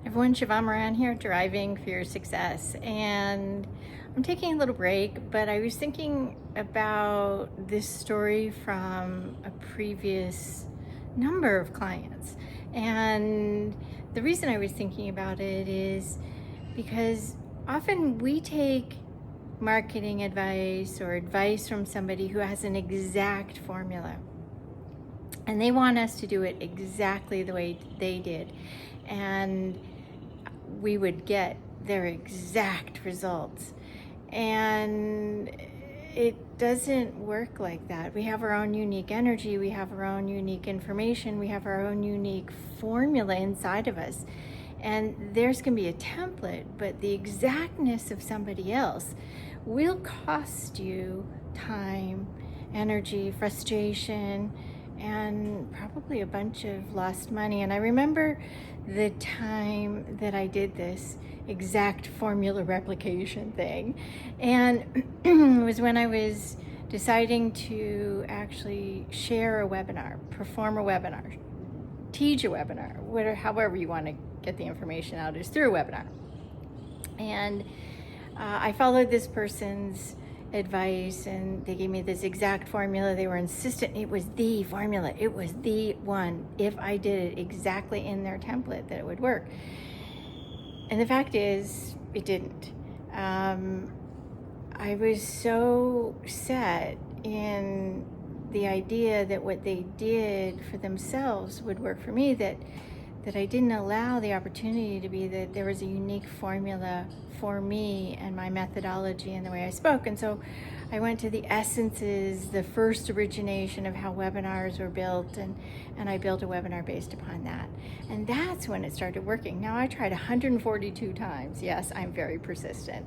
Everyone, Sheevaun Moran here, driving for your success. And I'm taking a little break, but I was thinking about this story from a previous number of clients. And the reason I was thinking about it is because often we take marketing advice or advice from somebody who has an exact formula. And they want us to do it exactly the way they did. And we would get their exact results. And it doesn't work like that. We have our own unique energy, we have our own unique information, we have our own unique formula inside of us. And theirs can be a template, but the exactness of somebody else will cost you time, energy, frustration, and probably a bunch of lost money. And I remember the time that I did this exact formula replication thing, and it was when I was deciding to actually share a webinar, perform a webinar, teach a webinar, whatever, however you want to get the information out is through a webinar. And I followed this person's advice, and they gave me this exact formula. They were insistent it was the formula, it was the one. If I did it exactly in their template, that it would work. And the fact is, it didn't. I was so set in the idea that what they did for themselves would work for me that I didn't allow the opportunity to be that there was a unique formula for me and my methodology and the way I spoke. And so I went to the essences, the first origination of how webinars were built, and I built a webinar based upon that. And that's when it started working. Now, I tried 142 times, yes, I'm very persistent,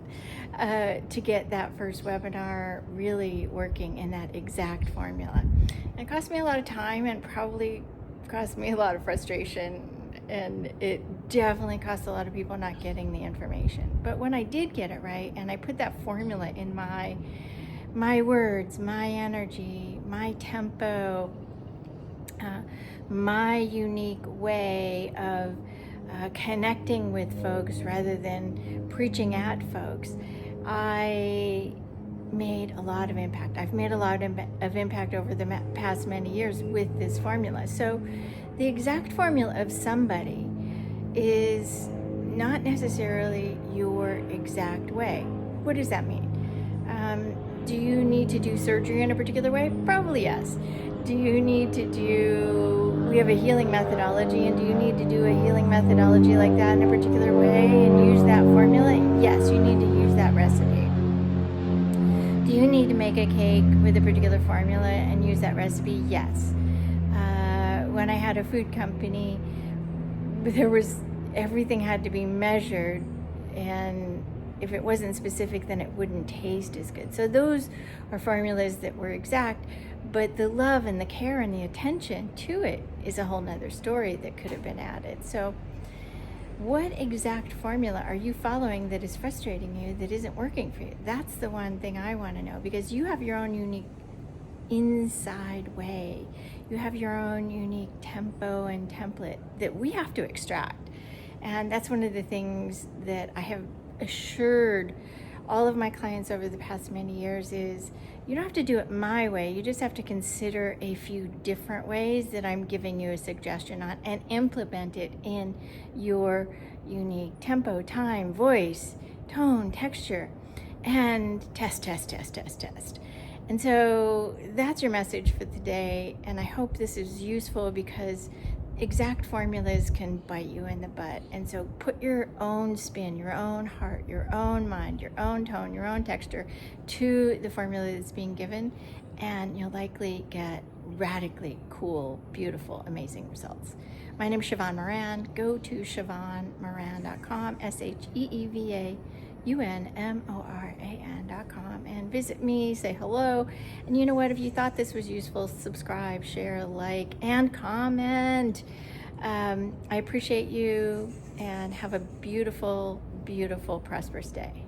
to get that first webinar really working in that exact formula. And it cost me a lot of time and probably cost me a lot of frustration, and it definitely cost a lot of people not getting the information. But when I did get it right, and I put that formula in my words, my energy, my tempo, my unique way of connecting with folks rather than preaching at folks, I made a lot of impact. I've made a lot of impact over the past many years with this formula. So the exact formula of somebody is not necessarily your exact way. What does that mean? Do you need to do surgery in a particular way? Probably yes. Do you need to we have a healing methodology, and do you need to do a healing methodology like that in a particular way and use that formula? Yes, you need to use that recipe. Do you need to make a cake with a particular formula and use that recipe? Yes. When I had a food company, everything had to be measured, and if it wasn't specific, then it wouldn't taste as good. So those are formulas that were exact, but the love and the care and the attention to it is a whole nother story that could have been added. So what exact formula are you following that is frustrating you, that isn't working for you? That's the one thing I want to know, because you have your own unique inside way. You have your own unique tempo and template that we have to extract. And that's one of the things that I have assured all of my clients over the past many years is you don't have to do it my way. You just have to consider a few different ways that I'm giving you a suggestion on and implement it in your unique tempo, time, voice, tone, texture, and test. And so that's your message for today. And I hope this is useful, because exact formulas can bite you in the butt. And so put your own spin, your own heart, your own mind, your own tone, your own texture to the formula that's being given, and you'll likely get radically cool, beautiful, amazing results. My name is Sheevaun Moran. Go to SheevaunMoran.com, SheevaunMoran.com, and visit me, say hello. And you know what? If you thought this was useful, subscribe, share, like, and comment. I appreciate you, and have a beautiful, beautiful, prosperous day.